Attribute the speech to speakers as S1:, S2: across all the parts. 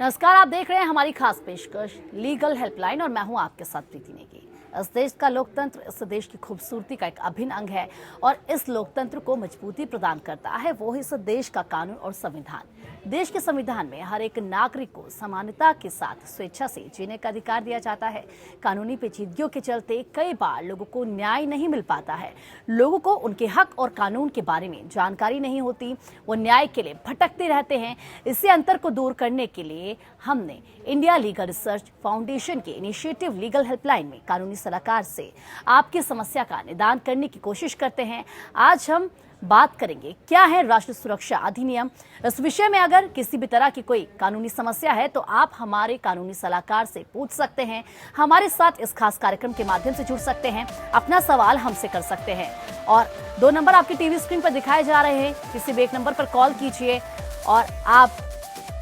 S1: नमस्कार, आप देख रहे हैं हमारी खास पेशकश लीगल हेल्पलाइन और मैं हूं आपके साथ प्रीति नेगी। इस देश का लोकतंत्र इस देश की खूबसूरती का एक अभिन्न अंग है और इस लोकतंत्र को मजबूती प्रदान करता है वो इस देश का कानून और संविधान। देश के संविधान में हर एक नागरिक को समानता के साथ स्वेच्छा से जीने का अधिकार दिया जाता है। कानूनी पेचीदगियों के चलते कई बार लोगों को न्याय नहीं मिल पाता है। लोगों को उनके हक और कानून के बारे में जानकारी नहीं होती, वो न्याय के लिए भटकते रहते हैं। इसी अंतर को दूर करने के लिए हमने इंडिया लीगल रिसर्च फाउंडेशन के इनिशिएटिव लीगल हेल्पलाइन में कानूनी सलाहकार से आपकी समस्या का निदान करने की कोशिश करते हैं। आज हम बात करेंगे क्या है राष्ट्रीय सुरक्षा अधिनियम। इस विषय में अगर किसी भी तरह की कोई कानूनी समस्या है तो आप हमारे कानूनी सलाहकार से पूछ सकते हैं। हमारे साथ इस खास कार्यक्रम के माध्यम से जुड़ सकते हैं, अपना सवाल हमसे कर सकते हैं और 2 नंबर आपकी टीवी स्क्रीन पर दिखाए जा रहे हैं। किसी भी एक नंबर पर कॉल कीजिए और आप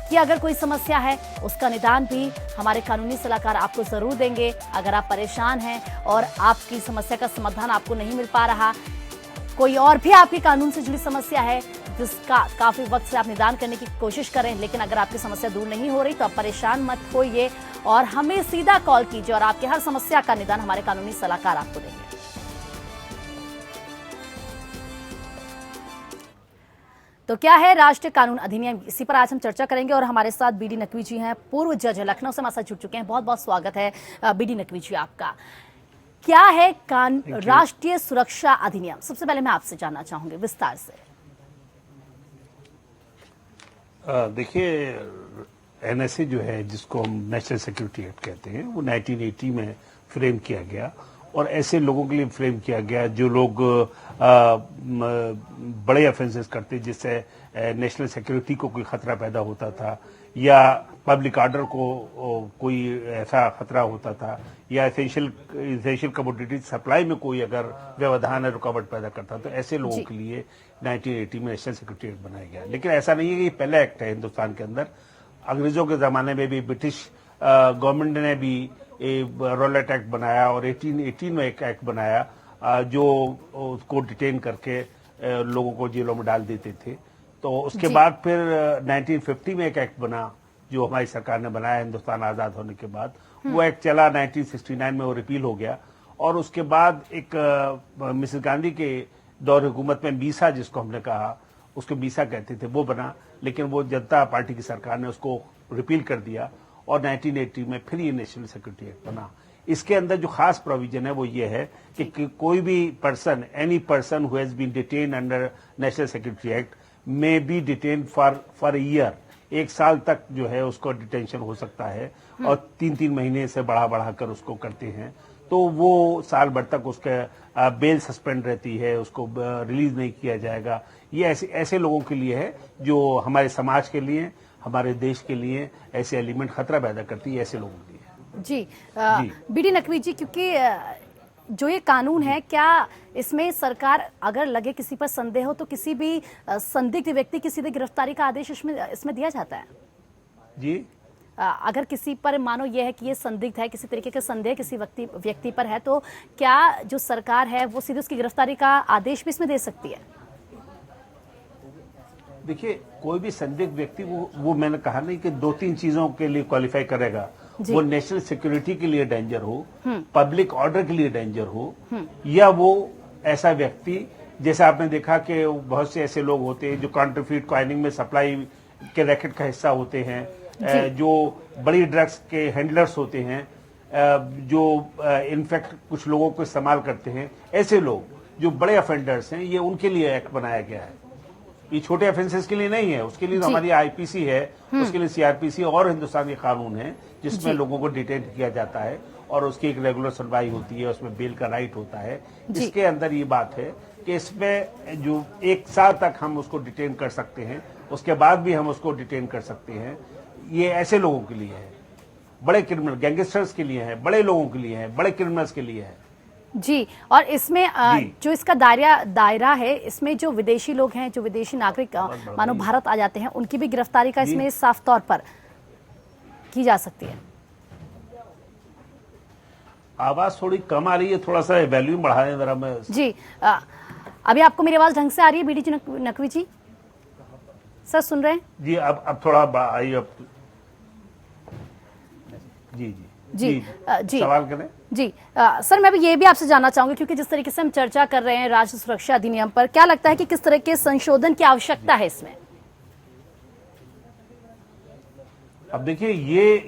S1: कि अगर कोई समस्या है उसका निदान भी हमारे कानूनी सलाहकार आपको जरूर देंगे। अगर आप परेशान हैं और आपकी समस्या का समाधान आपको नहीं मिल पा रहा, कोई और भी आपकी कानून से जुड़ी समस्या है जिसका काफी वक्त से आप निदान करने की कोशिश करें, लेकिन अगर आपकी समस्या दूर नहीं हो रही तो आप परेशान मत होइए और हमें सीधा कॉल कीजिए और आपके हर समस्या का निदान हमारे कानूनी सलाहकार आपको देंगे। तो क्या है राष्ट्रीय कानून अधिनियम, इसी पर आज हम चर्चा करेंगे और हमारे साथ बीडी नकवी जी हैं, पूर्व जज है, लखनऊ से हमारे साथ जुड़ चुके हैं। बहुत बहुत स्वागत है बीडी नकवी जी आपका। क्या है राष्ट्रीय सुरक्षा अधिनियम? सबसे पहले मैं आपसे जानना चाहूंगी विस्तार से।
S2: देखिए, एनएसए जो है जिसको हम नेशनल सिक्योरिटी एक्ट कहते हैं वो 1980 में फ्रेम किया गया और ऐसे लोगों के लिए फ्रेम किया गया जो लोग बड़े ऑफेंसेस करते जिससे नेशनल सिक्योरिटी को कोई खतरा पैदा होता था या पब्लिक ऑर्डर को कोई ऐसा खतरा होता था या एसेंशियल कमोडिटी सप्लाई में कोई अगर व्यवधान या रुकावट पैदा करता तो ऐसे लोगों के लिए 1980 में नेशनल सिक्योरिटी एक्ट बनाया गया। लेकिन ऐसा नहीं है कि ये पहला एक्ट है हिंदुस्तान के अंदर। अंग्रेजों के जमाने में भी ब्रिटिश गवर्नमेंट ने भी रॉलेट एक्ट बनाया और 1818 में एक एक्ट बनाया जो उसको डिटेन करके लोगों को जेलों में डाल देते थे। तो उसके बाद फिर 1950 में एक एक्ट बना जो हमारी सरकार ने बनाया हिंदुस्तान आजाद होने के बाद। वो एक्ट चला, 1969 में वो रिपील हो गया और उसके बाद एक मिसेस गांधी के दौर हुकूमत में बीसा, जिसको हमने कहा, उसको बीसा कहते थे, वो बना। लेकिन वो जनता पार्टी की सरकार ने उसको रिपील कर दिया और 1980 में फिर ये नेशनल सिक्योरिटी एक्ट बना। इसके अंदर जो खास प्रोविजन है वो ये है कि कोई भी person, any person who has been detain under national security act may be detain for year, 1 साल तक जो है उसको डिटेंशन हो सकता है और 3-3 महीने से बढ़ा कर उसको करते हैं तो वो साल भर तक उसका बेल सस्पेंड रहती है, उसको रिलीज नहीं किया जाएगा। ये ऐसे लोगों के लिए है जो हमारे समाज के लिए, हमारे देश के लिए ऐसे एलिमेंट खतरा पैदा करती है, ऐसे लोगों के लिए।
S1: जी बीडी नकवी जी, क्योंकि जो ये कानून है, क्या इसमें सरकार अगर लगे किसी पर संदेह हो तो किसी भी संदिग्ध व्यक्ति की सीधे गिरफ्तारी का आदेश इसमें दिया जाता है?
S2: जी,
S1: अगर किसी पर मानो ये है कि ये संदिग्ध है, किसी तरीके का संदेह किसी व्यक्ति पर है, तो क्या जो सरकार है वो सीधे उसकी गिरफ्तारी का आदेश भी इसमें दे सकती है?
S2: देखिए, कोई भी संदिग्ध व्यक्ति वो मैंने कहा नहीं कि 2-3 चीजों के लिए क्वालिफाई करेगा। वो नेशनल सिक्योरिटी के लिए डेंजर हो, पब्लिक ऑर्डर के लिए डेंजर हो, या वो ऐसा व्यक्ति, जैसे आपने देखा कि बहुत से ऐसे लोग होते हैं जो काउंटरफीट कॉइनिंग में सप्लाई के रैकेट का हिस्सा होते हैं, जो बड़ी ड्रग्स के हैंडलर्स होते हैं, जो इनफैक्ट कुछ लोगों को इस्तेमाल करते हैं। ऐसे लोग जो बड़े ऑफेंडर्स हैं, ये उनके लिए एक्ट बनाया गया है। ये छोटे ऑफेंसेस के लिए नहीं है, उसके लिए तो हमारी आईपीसी है, उसके लिए सीआरपीसी और हिंदुस्तान के कानून है जिसमें लोगों को डिटेन किया जाता है और उसकी एक रेगुलर सुनवाई होती है, उसमें बेल का राइट होता है। इसके अंदर ये बात है कि इसमें जो 1 साल तक हम उसको डिटेन कर सकते हैं, उसके बाद भी हम उसको डिटेन कर सकते हैं। ये ऐसे लोगों के लिए है, बड़े क्रिमिनल गैंगस्टर्स के लिए है, बड़े लोगों के लिए है, बड़े क्रिमिनल्स के लिए है।
S1: जी, और इसमें जो इसका दायरा है, इसमें जो विदेशी लोग हैं, जो विदेशी नागरिक मानो भारत आ जाते हैं, उनकी भी गिरफ्तारी का इसमें साफ तौर पर की जा सकती है।
S2: आवाज थोड़ी कम आ रही है, थोड़ा सा वॉल्यूम बढ़ा दें जरा। मैं
S1: जी, अभी आपको मेरी आवाज ढंग से आ रही है बीडी नकवी जी? सर सुन रहे हैं?
S2: जी, अब थोड़ा आई। अब जी जी
S1: जी जी
S2: सवाल करें।
S1: जी सर, मैं भी ये भी आपसे जानना चाहूंगी, क्योंकि जिस तरीके से हम चर्चा कर रहे हैं राष्ट्रीय सुरक्षा अधिनियम पर, क्या लगता है कि किस तरह के संशोधन की आवश्यकता है इसमें?
S2: अब देखिए,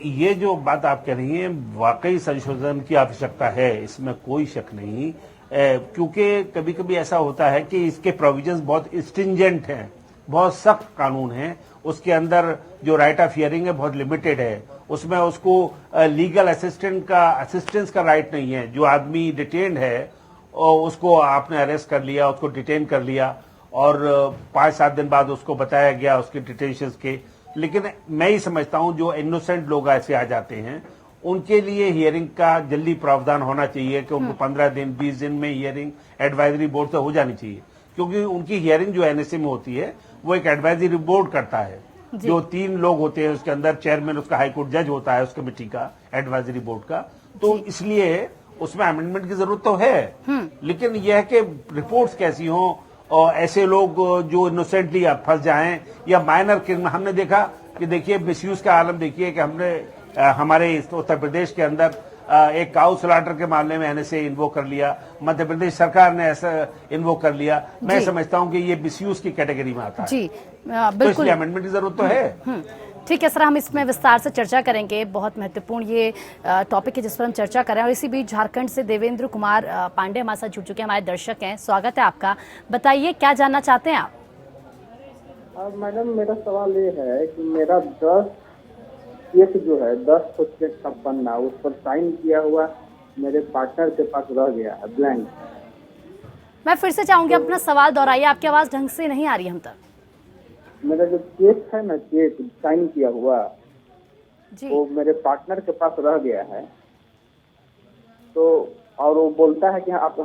S2: ये जो बात आप कह रही हैं, वाकई संशोधन की आवश्यकता है, इसमें कोई शक नहीं। क्योंकि कभी कभी ऐसा होता है कि इसके प्रोविजंस बहुत स्ट्रिंजेंट हैं, बहुत सख्त कानून है। उसके अंदर जो राइट ऑफ हियरिंग है बहुत लिमिटेड है। उसमें उसको लीगल असिस्टेंस का राइट नहीं है। जो आदमी डिटेन्ड है और उसको आपने अरेस्ट कर लिया, उसको डिटेन कर लिया और 5-7 दिन बाद उसको बताया गया उसके डिटेंशन के। लेकिन मैं ही समझता हूं जो इनोसेंट लोग ऐसे आ जाते हैं उनके लिए हियरिंग का जल्दी प्रावधान होना चाहिए कि उनको 15 दिन 20 दिन में हियरिंग एडवाइजरी बोर्ड से हो जानी चाहिए। क्योंकि उनकी हियरिंग जो एनएसए में होती है वो एक एडवाइजरी बोर्ड करता है, जो 3 लोग होते हैं। उसके अंदर चेयरमैन उसका हाईकोर्ट जज होता है उस कमेटी का, एडवाइजरी बोर्ड का। तो इसलिए उसमें अमेंडमेंट की जरूरत तो है, लेकिन यह है कि रिपोर्ट्स कैसी हों और ऐसे लोग जो इनोसेंटली फंस जाएं या माइनर क्रिमिनल। हमने देखा कि देखिए मिसयूज का आलम देखिए कि हमने हमारे उत्तर प्रदेश के अंदर एक काउ स्लॉटर के मामले में एनएसए इन्वोक कर लिया, मध्य प्रदेश सरकार ने ऐसा इन्वोक कर लिया। मैं समझता हूं कि ये मिसयूज की कैटेगरी में आता है।
S1: जी
S2: तो
S1: बिल्कुल,
S2: इसलिए अमेंडमेंट की जरूरत तो है।
S1: ठीक है सर, हम इसमें विस्तार से चर्चा करेंगे। बहुत महत्वपूर्ण ये टॉपिक है जिस पर हम चर्चा करें। और इसी बीच झारखंड से देवेंद्र कुमार पांडे हमारे साथ जुड़ चुके हैं, हमारे दर्शक हैं। स्वागत है आपका, बताइए क्या जानना चाहते हैं आप?
S3: मैडम, मेरा सवाल ये है कि मेरा 10 चेक जो है 10 चेक का पन्ना उस पर साइन किया हुआ मेरे पार्टनर के पास रह गया है, ब्लैंक।
S1: मैं फिर से चाहूंगी अपना सवाल दोहराइए, आपकी आवाज ढंग से नहीं आ रही हम तक।
S3: मेरा जो चेक है ना, चेक साइन किया हुआ
S1: जी,
S3: वो मेरे पार्टनर के पास रह गया है। तो और वो बोलता है कि आप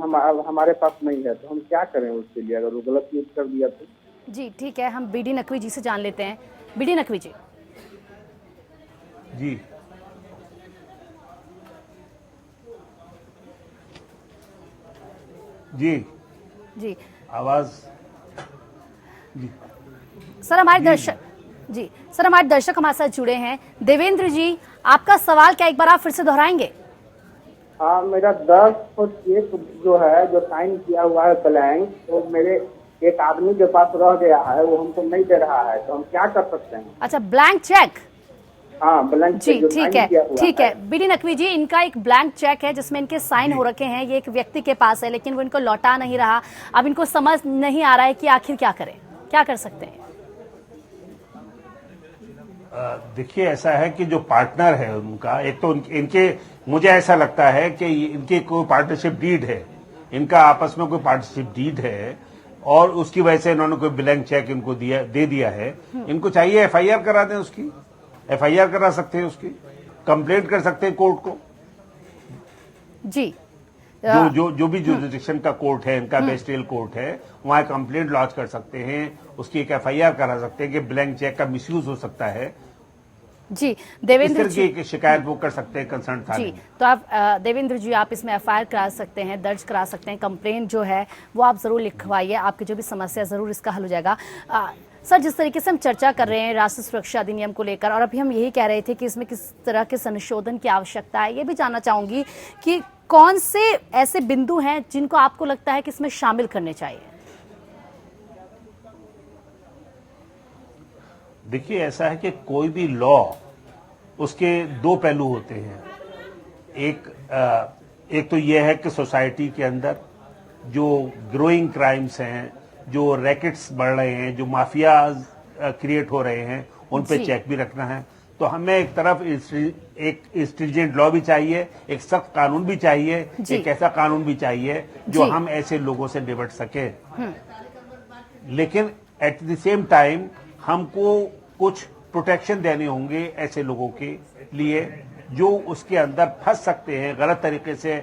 S3: हमारे पास नहीं है, तो हम क्या करें उसके लिए अगर वो गलत यूज कर दिया तो?
S1: जी ठीक है, हम बीडी नकवी जी से जान लेते हैं। बीडी नकवी जी।
S2: जी जी
S1: जी
S2: आवाज जी
S1: सर, हमारे दर्शक हमारे साथ जुड़े हैं। देवेंद्र जी, आपका सवाल क्या एक बार आप फिर से दोहराएंगे?
S3: हाँ, मेरा 10 चेक जो है जो साइन किया हुआ है ब्लैंक, तो मेरे एक आदमी के पास रह गया है, वो हमको नहीं दे रहा है, तो हम क्या कर सकते हैं?
S1: अच्छा, ब्लैंक चेक।
S3: हाँ, ब्लैंक
S1: जी
S3: चेक जो
S1: ठीक
S3: साइन किया हुआ
S1: ठीक है बीडी नकवी जी, इनका एक ब्लैंक चेक है जिसमें इनके साइन हो रखे हैं। ये एक व्यक्ति के पास है, लेकिन वो इनको लौटा नहीं रहा। अब इनको समझ नहीं आ रहा है कि आखिर क्या करें, क्या कर सकते हैं?
S2: देखिए, ऐसा है कि जो पार्टनर है उनका, एक तो इनके मुझे ऐसा लगता है कि इनकी कोई पार्टनरशिप डीड है, इनका आपस में कोई पार्टनरशिप डीड है और उसकी वजह से इन्होंने कोई ब्लैंक चेक इनको दे दिया है। इनको चाहिए एफआईआर करा दें, उसकी एफआईआर करा सकते हैं, उसकी कंप्लेंट कर सकते हैं कोर्ट को।
S1: जी,
S2: जो भी जुरिडिक्शन का कोर्ट है, इनका बेस्टेल कोर्ट है, वहां कंप्लेंट लॉन्च कर सकते हैं, उसकी एक एफआईआर करा सकते हैं कि ब्लैंक चेक का मिसयूज हो सकता है।
S1: जी देवेंद्र जी,
S2: की शिकायत वो कर सकते हैं कंसर्न थाने
S1: जी
S2: में।
S1: तो आप देवेंद्र जी, आप इसमें एफआईआर करा सकते हैं, दर्ज करा सकते हैं। कंप्लेंट जो है वो आप जरूर लिखवाइए, आपकी जो भी समस्या जरूर इसका हल हो जाएगा। सर, जिस तरीके से हम चर्चा कर रहे हैं राष्ट्रीय सुरक्षा अधिनियम को लेकर, और अभी हम यही कह रहे थे कि इसमें किस तरह के संशोधन की आवश्यकता है, ये भी जानना चाहूंगी कि कौन से ऐसे बिंदु हैं जिनको आपको लगता है कि इसमें शामिल करने चाहिए?
S2: देखिए, ऐसा है कि कोई भी लॉ, उसके 2 पहलू होते हैं। एक तो यह है कि सोसाइटी के अंदर जो ग्रोइंग क्राइम्स हैं, जो रैकेट्स बढ़ रहे हैं, जो माफियाज क्रिएट हो रहे हैं, उन पे चेक भी रखना है। तो हमें एक तरफ एक स्ट्रिंजेंट लॉ भी चाहिए, एक सख्त कानून भी चाहिए, एक ऐसा कानून भी चाहिए जो हम ऐसे लोगों से निपट सके। लेकिन एट द सेम टाइम हमको कुछ प्रोटेक्शन देने होंगे ऐसे लोगों के लिए जो उसके अंदर फंस सकते हैं गलत तरीके से।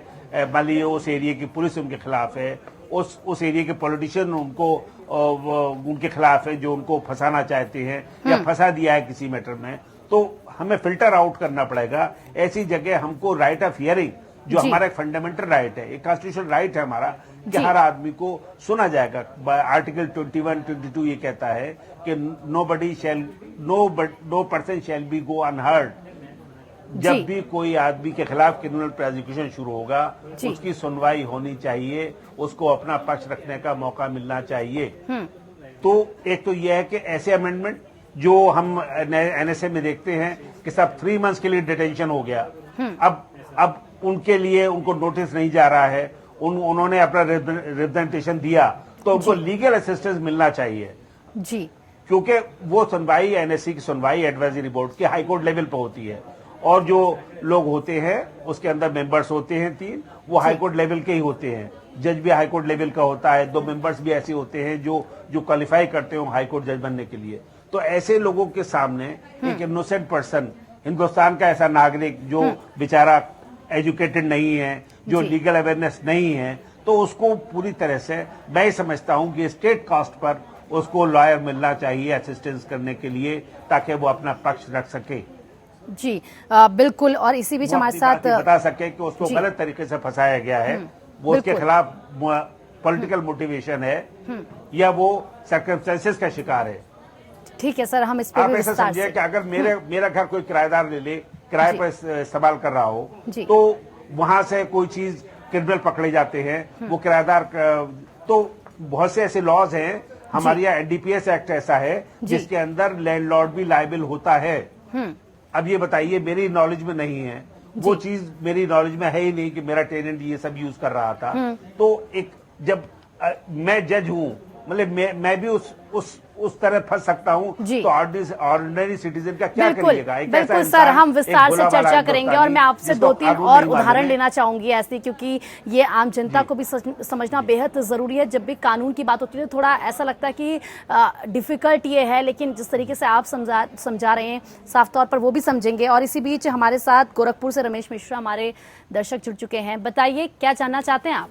S2: मान लीजिए उस एरिया की पुलिस उनके खिलाफ है, उस एरिया के पॉलिटिशियन उनके खिलाफ है जो उनको फंसाना चाहते हैं या फंसा दिया है किसी मैटर में, तो हमें फिल्टर आउट करना पड़ेगा। ऐसी जगह हमको राइट ऑफ हियरिंग, जो हमारा एक फंडामेंटल राइट है, एक कॉन्स्टिट्यूशनल राइट है हमारा, कि हर आदमी को सुना जाएगा। आर्टिकल 21-22 ये कहता है कि no person shall be go unheard जब
S1: जी।
S2: भी कोई आदमी के खिलाफ क्रिमिनल प्रोसिक्यूशन शुरू होगा,
S1: जी।
S2: उसकी सुनवाई होनी चाहिए, उसको अपना पक्ष रखने का मौका मिलना चाहिए। तो एक तो यह है कि ऐसे अमेंडमेंट जो हम एनएसए में देखते हैं कि सब 3 मंथ्स के लिए डिटेंशन हो गया, अब उनके लिए उनको नोटिस नहीं जा रहा है, उन्होंने अपना रिप्रेजेंटेशन दिया, तो उनको लीगल असिस्टेंस मिलना चाहिए।
S1: जी।
S2: क्योंकि वो सुनवाई एनएससी की सुनवाई एडवाइजरी बोर्ड की हाईकोर्ट लेवल पर होती है, और जो लोग होते हैं उसके अंदर मेंबर्स होते हैं 3, वो हाईकोर्ट लेवल के ही होते हैं। जज भी हाईकोर्ट लेवल का होता है, 2 मेंबर्स भी ऐसे होते हैं जो क्वालिफाई करते हो हाईकोर्ट जज बनने के लिए। तो ऐसे लोगों के सामने एक इनोसेंट पर्सन, हिंदुस्तान का ऐसा नागरिक जो बेचारा एजुकेटेड नहीं है, जो लीगल अवेयरनेस नहीं है, तो उसको पूरी तरह से मैं समझता हूं कि स्टेट कॉस्ट पर उसको लॉयर मिलना चाहिए असिस्टेंस करने के लिए, ताकि वो अपना पक्ष रख सके।
S1: जी बिल्कुल। और इसी बीच हमारे साथ
S2: बता सके कि उसको गलत तरीके से फंसाया गया है, वो उसके खिलाफ पॉलिटिकल मोटिवेशन है या वो सर्कमस्टेंसेस का शिकार है।
S1: ठीक है सर, हम इस पर
S2: आप
S1: भी
S2: ऐसा
S1: विस्तार
S2: समझिए
S1: से
S2: कि अगर मेरा घर कोई किराएदार ले ले, किराए पर इस्तेमाल कर रहा हो, तो वहां से कोई चीज क्रिमिनल पकड़े जाते हैं, वो किराएदार तो बहुत से ऐसे लॉज हैं, हमारे यहाँ एनडीपीएस एक्ट ऐसा है जिसके अंदर लैंडलॉर्ड भी लायबल होता है। अब ये बताइए, मेरी नॉलेज में नहीं है, वो चीज मेरी नॉलेज में है ही नहीं कि मेरा टेनेंट ये सब यूज कर रहा था। तो एक जब मैं जज हूं, मतलब मैं भी उस तरह फंस सकता हूं, तो ऑर्डिनरी सिटीजन का क्या करिएगा?
S1: बिल्कुल सर, हम विस्तार से चर्चा करेंगे और मैं आपसे 2-3 और उदाहरण लेना चाहूंगी ऐसे, क्योंकि ये आम जनता को भी समझना बेहद जरूरी है। जब भी कानून की बात होती है थोड़ा ऐसा लगता है कि डिफिकल्ट ये है, लेकिन जिस तरीके से आप समझा रहे हैं साफ तौर पर वो भी समझेंगे। और इसी बीच हमारे साथ गोरखपुर से रमेश मिश्रा हमारे दर्शक जुड़ चुके हैं। बताइए क्या जानना चाहते हैं आप?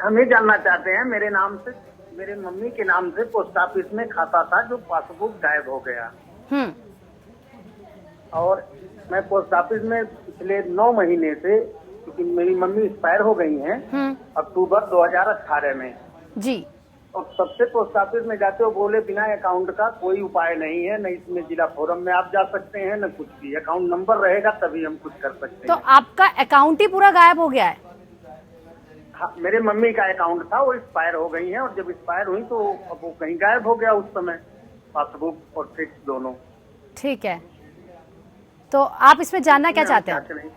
S3: हम ये जानना चाहते हैं, मेरे मम्मी के नाम से पोस्ट ऑफिस में खाता था जो पासबुक गायब हो गया, और मैं पोस्ट ऑफिस में पिछले 9 महीने से, क्योंकि मेरी मम्मी एक्सपायर हो गई हैं अक्टूबर 2018 में जी, और सबसे पोस्ट ऑफिस में जाते हो बोले बिना अकाउंट का कोई उपाय नहीं है, न इसमें जिला फोरम में आप जा सकते हैं, न कुछ भी, अकाउंट नंबर रहेगा तभी हम कुछ कर सकते हैं।
S1: तो आपका अकाउंट ही पूरा गायब हो गया है?
S3: हाँ, मेरे मम्मी का अकाउंट था, वो एक्सपायर हो गई हैं, और जब एक्सपायर हुई तो अब वो कहीं गायब हो गया उस समय, पासबुक और फिक्स दोनों।
S1: ठीक है, तो आप इसमें जानना क्या चाहते हैं?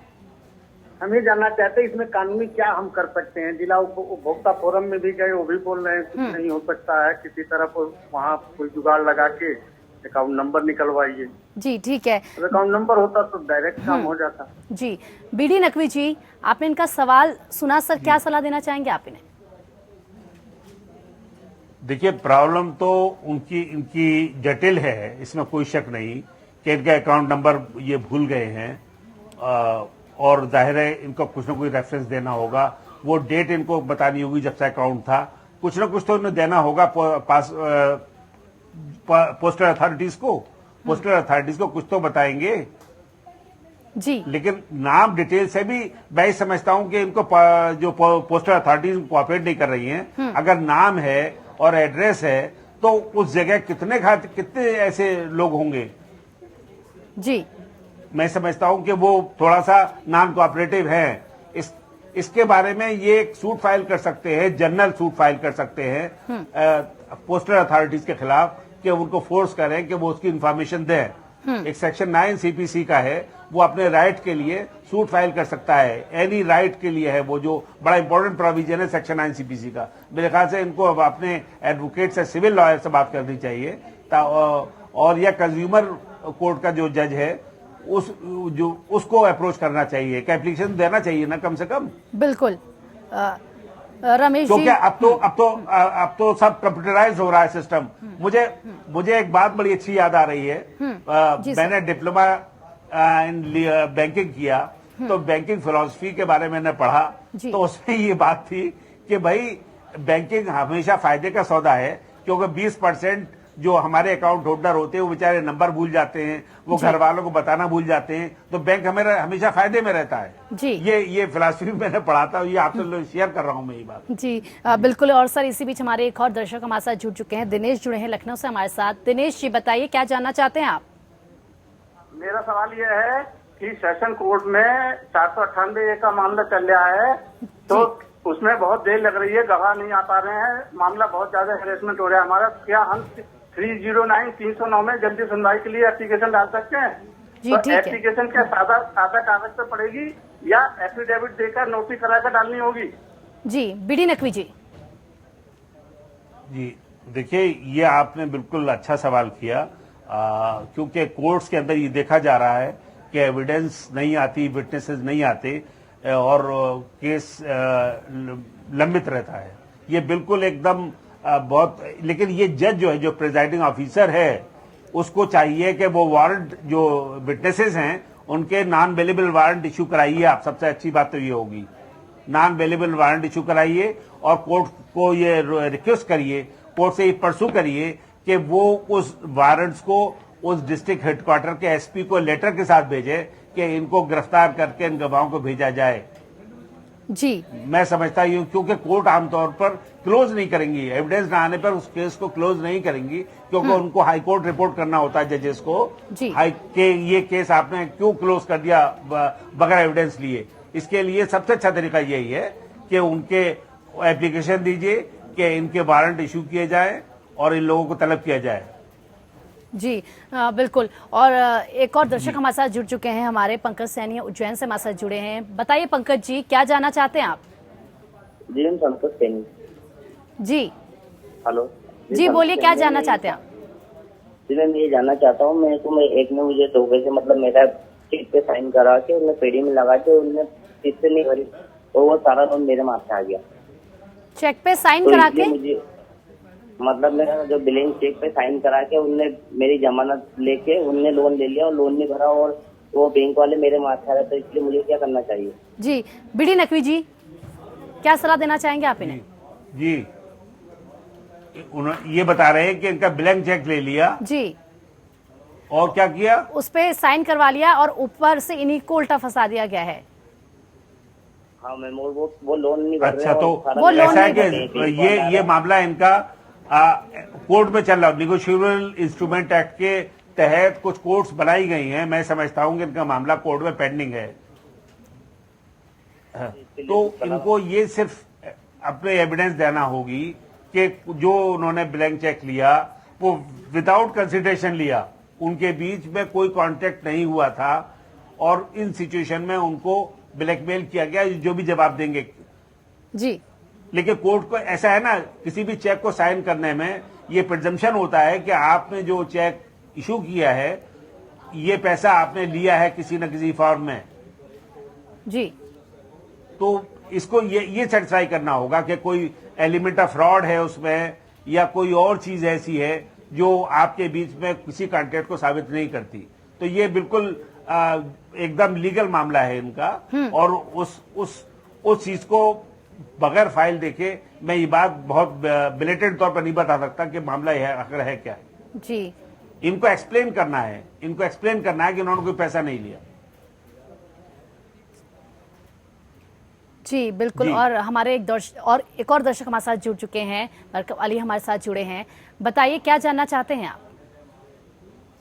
S3: हम ये जानना चाहते हैं इसमें कानूनी क्या हम कर सकते हैं। जिला उपभोक्ता फोरम में भी गए, वो भी बोल रहे हैं कुछ नहीं हो सकता है, किसी तरह वहाँ कोई जुगाड़ लगा के अकाउंट नंबर निकलवाइए।
S1: जी ठीक है,
S3: अकाउंट नंबर होता तो डायरेक्ट काम हो जाता।
S1: जी बीडी नकवी जी, आपने इनका सवाल सुना सर, क्या सलाह देना चाहेंगे आप इन्हें?
S2: देखिए, प्रॉब्लम तो इनकी जटिल है, इसमें कोई शक नहीं कि इनका अकाउंट नंबर ये भूल गए हैं, और जाहिर है इनको कुछ ना कुछ रेफरेंस देना होगा, वो डेट इनको बतानी होगी जब से अकाउंट था, कुछ ना कुछ तो इन्हें देना होगा पोस्टल अथॉरिटीज को कुछ तो बताएंगे
S1: जी।
S2: लेकिन नाम डिटेल से भी मैं समझता हूं कि इनको जो पोस्टल अथॉरिटीज कोऑपरेट नहीं कर रही हैं। अगर नाम है और एड्रेस है तो उस जगह कितने ऐसे लोग होंगे
S1: जी।
S2: मैं समझता हूं कि वो थोड़ा सा नॉन कोऑपरेटिव है। इसके बारे में ये एक सूट फाइल कर सकते हैं, जनरल सूट फाइल कर सकते हैं पोस्टल अथॉरिटीज के खिलाफ, कि उनको फोर्स करें कि वो उसकी इंफॉर्मेशन दें। एक सेक्शन 9 सीपीसी का है, वो अपने राइट के लिए सूट फाइल कर सकता है, एनी राइट के लिए है, वो जो बड़ा इंपॉर्टेंट प्रोविजन है सेक्शन 9 सीपीसी का। मेरे ख्याल से इनको अब अपने एडवोकेट से, सिविल लॉयर से बात करनी चाहिए, और या कंज्यूमर कोर्ट का जो जज है उसको अप्रोच करना चाहिए, एप्लीकेशन देना चाहिए ना कम से कम।
S1: बिल्कुल रमेश जी,
S2: क्योंकि अब तो सब कंप्यूटराइज हो रहा है सिस्टम। मुझे एक बात बड़ी अच्छी याद आ रही है, मैंने डिप्लोमा इन बैंकिंग किया, तो बैंकिंग फिलॉसफी के बारे में मैंने पढ़ा, तो उसमें ये बात थी कि भाई बैंकिंग हमेशा फायदे का सौदा है, क्योंकि 20% जो हमारे अकाउंट होल्डर होते हैं वो बेचारे नंबर भूल जाते हैं, वो घर वालों को बताना भूल जाते हैं, तो बैंक हमेशा फायदे में रहता है जी। ये फिलॉसफी मैंने पढ़ा था, ये आपसे शेयर कर रहा हूं मैं ये बात
S1: जी। बिल्कुल। और सर इसी बीच हमारे एक और दर्शक हमारे साथ जुड़ चुके हैं, दिनेश जुड़े हैं लखनऊ से हमारे साथ। दिनेश जी बताइए क्या जानना चाहते हैं आप?
S3: मेरा सवाल यह है कि सेशन कोर्ट में 498 का मामला चल रहा है, तो उसमें बहुत देर लग रही है, गवाह नहीं आ पा रहे हैं, मामला बहुत ज्यादा हेरेसमेंट हो रहा है हमारा। क्या हम 309 में जल्दी सुनवाई के लिए एप्लीकेशन डाल सकते हैं?
S1: जी,
S3: तो
S1: ठीक है।
S3: एप्लीकेशन क्या सादा कागज पे पड़ेगी या एफिडेविट देकर नोटिस कराकर डालनी होगी?
S1: जी, बीडी नकवी जी।
S2: जी देखिए, ये आपने बिल्कुल अच्छा सवाल किया, क्योंकि कोर्ट्स के अंदर ये देखा जा रहा है कि एविडेंस नहीं आती, विटनेसेस नहीं आते और केस लंबित रहता है। ये बिल्कुल एकदम बहुत, लेकिन ये जज जो है, जो प्रिजाइडिंग ऑफिसर है, उसको चाहिए कि वो वारंट, जो विटनेसेस हैं उनके नॉन बेलेबल वारंट इशू कराइए। आप सबसे अच्छी बात तो ये होगी, नॉन बेलेबल वारंट इशू कराइए और कोर्ट को ये रिक्वेस्ट करिए, कोर्ट से ये परसू करिए कि वो उस वारंट्स को उस डिस्ट्रिक्ट हेडक्वार्टर के एसपी को लेटर के साथ भेजे कि इनको गिरफ्तार करके इन गवाहों को भेजा जाए।
S1: जी,
S2: मैं समझता हूं, क्योंकि कोर्ट आमतौर पर क्लोज नहीं करेंगी, एविडेंस ना आने पर उस केस को क्लोज नहीं करेंगी, क्योंकि उनको हाई कोर्ट रिपोर्ट करना होता है जजेस को कि ये केस आपने क्यों क्लोज कर दिया बगैर एविडेंस लिए। इसके लिए सबसे अच्छा तरीका यही है कि उनके एप्लीकेशन दीजिए कि इनके वारंट इशू किए जाए और इन लोगों को तलब किया जाए।
S1: जी बिल्कुल। और एक और दर्शक हमारे साथ जुड़ चुके हैं, हमारे पंकज सैनी उज्जैन से हमारे साथ जुड़े हैं। बताइए पंकज जी, क्या जानना चाहते हैं आप?
S4: जी हम पंकज सैनी।
S1: जी
S4: हेलो
S1: जी, बोलिए, क्या जानना चाहते हैं आप?
S4: जी मैं ये जानना चाहता हूँ, एक ने मुझे धोखे से मतलब मेरा चेक पे साइन करा के उन्हें पेडी में लगा के उन्हें किस्त नहीं भरी और वो सारा लोन मेरे माथे आ गया।
S1: चेक पे साइन
S4: तो
S1: करा के?
S4: मुझे मतलब मेरा जो बिलिंग चेक पे साइन करा के उनने मेरी जमानत लेके उनने लोन ले लिया और लोन नहीं भरा और वो बैंक वाले मेरे माथे आ रहे, तो इसलिए मुझे क्या करना चाहिए?
S1: जी, बीडी नकवी जी, क्या सलाह देना चाहेंगे आप इन्हें?
S2: जी, ये बता रहे हैं कि इनका ब्लैंक चेक ले लिया
S1: जी,
S2: और क्या किया, उस
S1: पे साइन करवा लिया और ऊपर से इन्हीं को उल्टा फंसा दिया गया है।
S4: हाँ मैम, वो लोन नहीं भर रहे।
S2: अच्छा, तो
S1: वो लोन
S2: ऐसा है
S1: नहीं
S2: कि ये मामला इनका कोर्ट में चल रहा है। निगोशिएबल इंस्ट्रूमेंट एक्ट के तहत कुछ कोर्ट्स बनाई गई हैं। मैं समझता हूं कि इनका मामला कोर्ट में पेंडिंग है। तो इनको ये सिर्फ अपने एविडेंस देना होगी कि जो उन्होंने ब्लैंक चेक लिया वो विदाउट कंसिडरेशन लिया, उनके बीच में कोई कॉन्टेक्ट नहीं हुआ था और इन सिचुएशन में उनको ब्लैकमेल किया गया, जो भी जवाब देंगे।
S1: जी,
S2: लेकिन कोर्ट को ऐसा है ना, किसी भी चेक को साइन करने में ये प्रिजम्पशन होता है कि आपने जो चेक इशू किया है, ये पैसा आपने लिया है किसी न किसी फॉर्म में।
S1: जी,
S2: तो इसको ये सेटिस्फाई करना होगा कि कोई एलिमेंट ऑफ फ्रॉड है उसमें या कोई और चीज ऐसी है जो आपके बीच में किसी कॉन्ट्रैक्ट को साबित नहीं करती। तो ये बिल्कुल एकदम लीगल मामला है इनका, और उस चीज को बगैर फाइल देखे मैं ये बात बहुत बिलेटेड तौर पर नहीं बता सकता कि मामला है आखिर है क्या।
S1: जी,
S2: इनको एक्सप्लेन करना है, कि उन्होंने कोई पैसा नहीं लिया।
S1: जी बिल्कुल।
S2: जी।
S1: और हमारे एक और दर्शक हमारे साथ जुड़ चुके हैं, बरकत अली हमारे साथ जुड़े हैं। बताइए, क्या जानना चाहते हैं आप?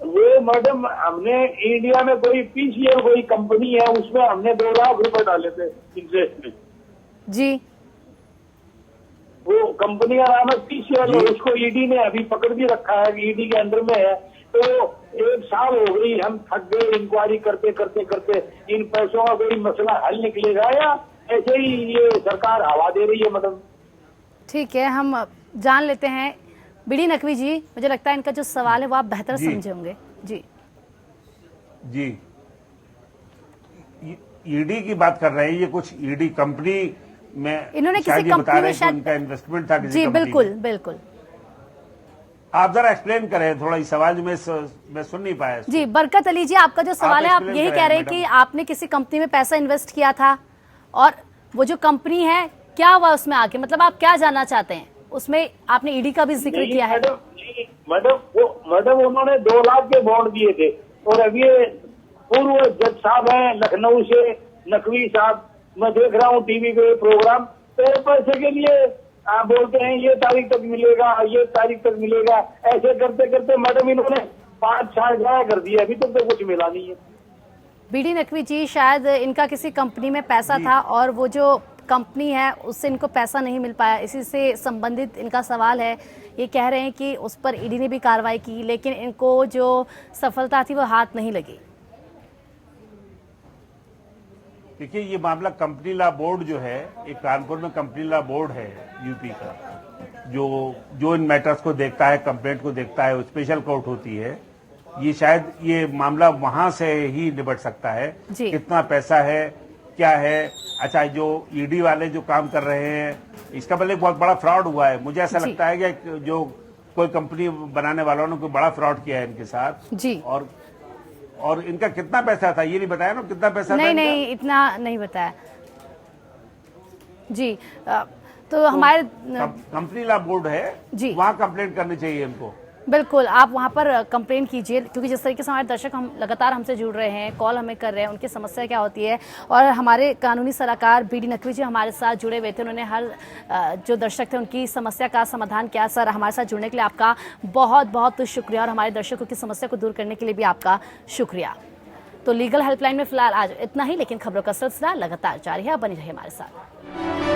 S5: ये मैडम, हमने इंडिया में कोई पीसीएल कोई कंपनी है, उसमें हमने 2 लाख रुपए डाले थे इंटरेस्ट में।
S1: जी,
S5: वो कंपनी का नाम है पीसीएल और उसको ईडी ने अभी पकड़ भी रखा है, ईडी के अंडर में है। तो 1 साल हो गई, हम थक गए इंक्वायरी करते करते करते। इन पैसों का कोई मसला हल निकलेगा या ऐसे ही ये सरकार हवा दे रही है मैडम?
S1: ठीक है, हम जान लेते हैं। बीडी नकवी जी, मुझे लगता है इनका जो सवाल है वो आप बेहतर समझे होंगे। जी
S2: जी, ईडी की बात कर रहे हैं, ये कुछ ईडी कंपनी में
S1: इन्होंने किसी
S2: शायद ये बता
S1: कंपनी में
S2: रहे हैं कि
S1: शायद
S2: उनका इन्वेस्टमेंट था किसी
S1: जी
S2: कंपनी
S1: बिल्कुल
S2: में।
S1: बिल्कुल।
S2: आप जरा एक्सप्लेन करें थोड़ा, इस सवाल मैं सुन नहीं पाया।
S1: जी, बरकत अली जी, आपका जो सवाल है, आप
S2: explain
S1: यही
S2: करें
S1: कह रहे हैं
S2: मैडम।
S1: कि आपने किसी कंपनी में पैसा इन्वेस्ट किया था और वो जो कंपनी है क्या हुआ उसमें आके, मतलब आप क्या जानना चाहते हैं? उसमें आपने ईडी का भी जिक्र किया है।
S5: मैडम उन्होंने 2 लाख के बॉन्ड दिए थे और अभी पूर्व जज साहब हैं लखनऊ से, नकवी साहब, मैं देख रहा हूँ टीवी पे प्रोग्राम, तो पैसे के लिए बोलते हैं ये तारीख तक मिलेगा, ये तारीख तक मिलेगा। ऐसे करते करते मैडम इन्होंने 5 साल जाया कर दिया, अभी तक तो कुछ मिला नहीं है।
S1: बीडी नकवी जी, शायद इनका किसी कंपनी में पैसा था और वो जो कंपनी है उससे इनको पैसा नहीं मिल पाया, इसी से संबंधित इनका सवाल है। ये कह रहे हैं कि उस पर ईडी ने भी कार्रवाई की लेकिन इनको जो सफलता थी वो हाथ नहीं लगी।
S2: देखिए, ये मामला कंपनी लॉ बोर्ड जो है, एक कानपुर में कंपनी लॉ बोर्ड है यूपी का, जो इन मैटर्स को देखता है, कंप्लेंट को देखता है, वो स्पेशल कोर्ट होती है। ये शायद ये मामला वहां से ही निपट सकता है। कितना पैसा है, क्या है। अच्छा, जो ईडी वाले जो काम कर रहे हैं, इसका मतलब एक बहुत बड़ा फ्रॉड हुआ है। मुझे ऐसा लगता है कि जो कोई कंपनी बनाने वालों ने कोई बड़ा फ्रॉड किया है इनके साथ
S1: जी।
S2: और इनका कितना पैसा था ये नहीं बताया ना, कितना पैसा था?
S1: नहीं, इतना नहीं बताया जी। तो हमारे
S2: कंपनी लॉ बोर्ड है
S1: जी,
S2: वहाँ कंप्लेंट करनी चाहिए इनको।
S1: बिल्कुल, आप वहां पर कंप्लेंट कीजिए, क्योंकि जिस तरीके से हमारे दर्शक हम लगातार हमसे जुड़ रहे हैं, कॉल हमें कर रहे हैं, उनकी समस्या क्या होती है। और हमारे कानूनी सलाहकार बीडी नकवी जी हमारे साथ जुड़े हुए थे, उन्होंने हर जो दर्शक थे उनकी समस्या का समाधान किया। सर, हमारे साथ जुड़ने के लिए आपका बहुत बहुत शुक्रिया और हमारे दर्शकों की समस्या को दूर करने के लिए भी आपका शुक्रिया। तो लीगल हेल्पलाइन में फिलहाल आज इतना ही, लेकिन खबरों का सिलसिला लगातार जारी है, बनी रही हमारे साथ।